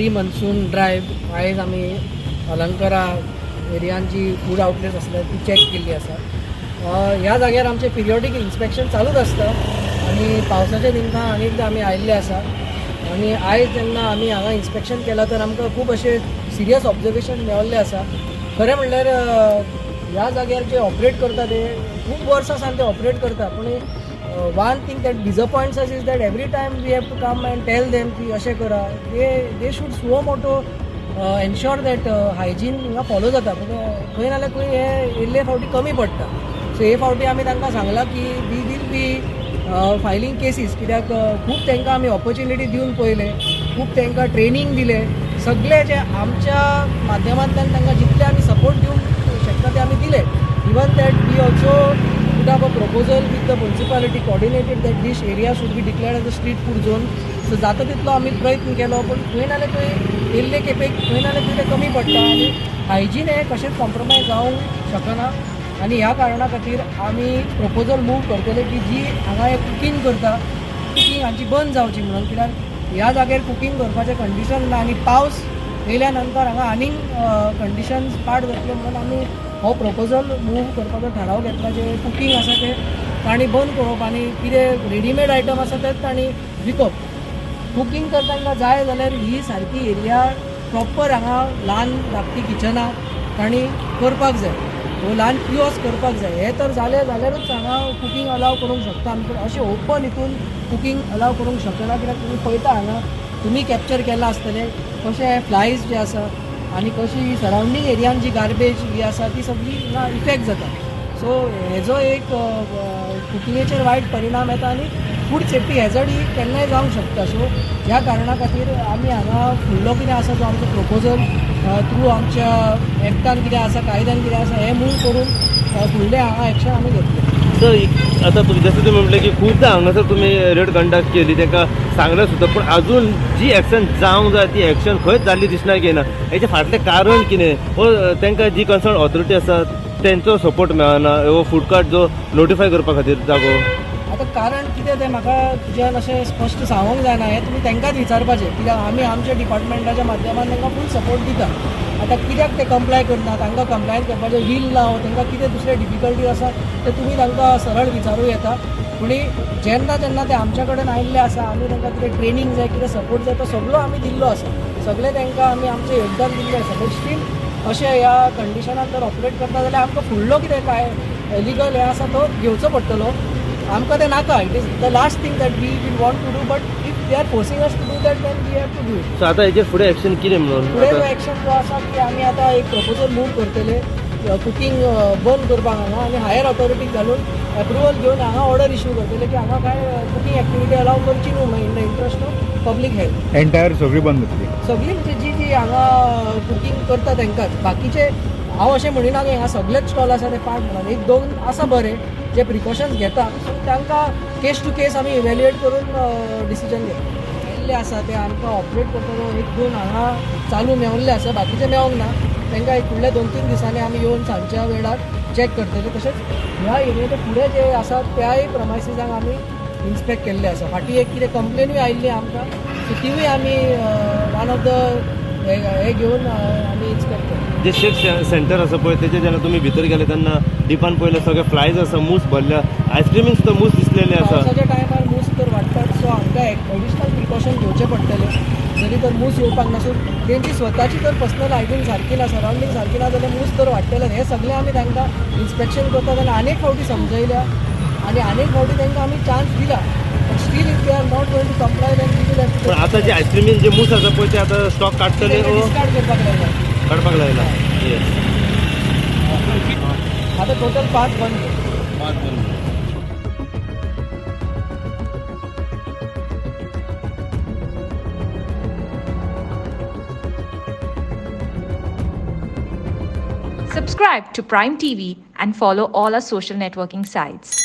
Pre monsoon drive आयज आमी अलंकारा एरियांची food outlet आसल्या ती चॅक केल्ली आसा. ह्या जाग्यार आमचे पिरियॉडीक इन्स्पेक्शन चालूच आसता आनी पावसाच्या दिमकां आनी एकदां आमी आयिल्ले आसा. आनी आयज जेन्ना आमी हांगा इन्स्पेक्शन केलां तर आमकां खूब अशे सिरियस ऑब्जर्वेशन मेळिल्ले आसा. खरें म्हणल्यार ह्या जाग्यार जे ऑपरेट करता ते खूब वर्सां सावन ते ऑपरेट करता, पूण one thing that disappoints us is that every time we have to come and tell them की अशें करा. They should suo motu ensure that hygiene हिंगा फॉलो जाता. खंय ना जाल्यार खंय हे येयल्ले फावटी कमी पडटा. सो हे फावटी आमी तांकां सांगलां की we will be filing cases, कित्याक खूब तांकां आमी ऑपॉर्च्युनिटी दिवन पळयले, खूब तांकां ट्रेनींग दिलें. सगळे जे आमच्या माध्यमांतल्यान तांकां जितले आमी सपोर्ट दिवंक शकता ते आमी दिले. Even that we also put up a proposal with the municipality coordinated that this area should be declared as a street food zone. So जाता तितलो आमी प्रयत्न केलो, पण खंय ना जाल्यार खंय येयल्ले खेपेक खंय ना जाल्यार खंय कमी पडटा आनी हायजीन हें कशेंच कॉम्प्रोमायज जावंक शकना. आनी ह्या कारणां खातीर आमी प्रपोजल मूव करतले की जी हांगा एक कुकींग करता कुकींग हांची बंद जावची म्हणून, कित्याक ह्या जाग्यार कुकींग करपाचें कंडिशन ना आनी पावस येयल्या नंतर हांगा आनीक कंडिशन्स पाड जातले म्हणून आमी हो प्रपोजल मूव करपाचो थाराव घेतला. जे कुकींग आसा ते तांणी बंद करप आनी कितें रेडीमेड आयटम आसा तेच तांणी विकप. कुकींग तर तांकां जाय जाल्यार ही सारकी एरिया प्रॉपर हांगा ल्हान धाकटी किचनां तांणी करपाक जाय, वो ल्हान किओस्क करपाक जाय. हें तर जालें जाल्यारूच हांगा कुकींग अलाव करूंक शकता आमी. अशें ओपन हितून कुकींग अलाव करूंक शकना, कित्याक तुमी पळयता हांगा तुमी कॅप्चर केलां आसतलें कशें फ्लायज जे आसा आनी कशी सरावंडींग एरियान जी गार्बेज ही आसा ती सगळी हिंगा इफेक्ट जाता. सो हेजो एक कुकिंगेचेर वायट परिणाम येता आनी फूड सेफ्टी हॅझर्ड ही केन्नाय जावंक शकता. सो ह्या कारणां खातीर आमी हांगा फुडलो कितें आसा जो आमचो प्रपोजल थ्रू आमच्या एक्टान कितें आसा कायद्यान कितें आसा हें मूव करून फुडलें हांगा एक्शन आमी घेतलें. सर आता तुम्ही जसं तुम्ही म्हटलं की खूपदा हांगासर तुम्ही रेड कंडक्ट केली, तांकां सांगलें सुद्दां, पूण अजून जी एक्शन जावंक जाय ती एक्शन खंयच जाल्ली दिसना घेयना. हेचें फाटलें कारण कितें? वो तांकां जी कन्सर्न ऑथॉरिटी आसा तेंचो सपोर्ट मेळना, वो फूड कार्ट जो नोटिफाय करपा खातीर जागो. आतां कारण कितें तें म्हाका तुज्यान अशें स्पश्ट सांगूंक जायना. हें तुमी तांकांच विचारपाचें, कित्याक आमी आमच्या डिपार्टमेंटाच्या माध्यमान तांकां फूल सपोर्ट दिता. आतां कित्याक ते कंप्लाय करना, तांकां कंप्लायन्स करपाचें वील ना, तांकां कितें दुसरे डिफिकल्टीज आसा ते तुमी तांकां सरळ विचारूं येता. पूण जेन्ना जेन्ना ते आमच्या कडेन आयिल्ले आसा आमी तांकां कितें ट्रेनींग जाय कितें सपोर्ट जाय तो सगळो आमी दिल्लो आसा. सगळें तांकां आमी आमचें योगदान दिल्लें आसा. बट स्टील अशें ह्या कंडिशनान जर ऑपरेट करता जाल्यार आमकां फुडलो कितें काय लिगल हें आसा तो घेवचो पडटलो. आमकां तें नाका. It is the last thing that we will want to do, but if they are forcing us to do that then we have to do it. So आतां हेजेर फुडें एक्शन कितें म्हणून? फुडें जो एक्शन जो आसा की आमी आतां एक प्रपोजल मूव करतले कुकींग बंद करपाक हांगा आनी हायर ऑथॉरिटीक घालून एप्रुवल घेवन हांगा ऑर्डर इश्यू करतले की हांगा काय कुकींग एक्टिविटी अलाव करची न्हू in the interest of public health. Entire सगळी बंद जातली. सगळी जी जी हांगा कुकींग करता तांकांच. बाकीचे हांव अशें म्हणिना की हांगा सगळेच स्टॉल आसा ते पाड म्हणून. एक दोन आसा बरे जे प्रिकॉशन्स घेता, सो तांकां केस टू केस आमी इवॅल्युएट करून डिसिजन घेता. येयल्ले आसा ते आमकां ऑपरेट करतलो एक दोन हांगा चालू मेवल्ले आसा, बाकीचे मेवंक ना. तांकां एक फुडल्या 2-3 दिसांनी आमी येवन सांजच्या वेळार चॅक करतले. तशेंच ह्या एरियेचे फुडें जे आसा त्याय प्रमायसिसांक आमी इन्स्पेक्ट केल्ले आसा. फाटीं एक कितें कंप्लेनूय आयिल्ली आमकां, सो तिवूय आमी वन ऑफ द हे घेवन आमी इन्स्पेक्ट केलें. जे शेक सेंटर आसा पळय तेजे जेन्ना तुमी भितर गेले तेन्ना डिपान पयले सगळे फ्लायज आसा, मूस भरल्या, आयस्क्रीमींग सुद्दां मूस दिसलेले आसा. पावसाच्या टायमार मूस तर वाडटात, सो आमकां एडिशनल प्रिकॉशन घेवचे पडटले. जरी तर मूस येवपाक ना, सो तेंची स्वताची जर पर्सनल हायजीन सारकी ना, सरावंडींग सारकी ना जाल्यार मूस तर वाडटले. हें सगळें आमी तांकां इन्स्पेक्शन करता तेन्ना अनेक फावटी समजयल्या आनी अनेक फावटी तांकां आमी चान्स दिला. Still if they are not going to comply then we will have to. पण आतां जे आयस्क्रीमींग जे मूस आसा पळय ते आतां स्टॉक काडटले डिस्कार्ड करपाक लायला. काडपाक लायला. येस. आता टोटल 5 बंद. Subscribe to Prime TV and follow all our social networking sites.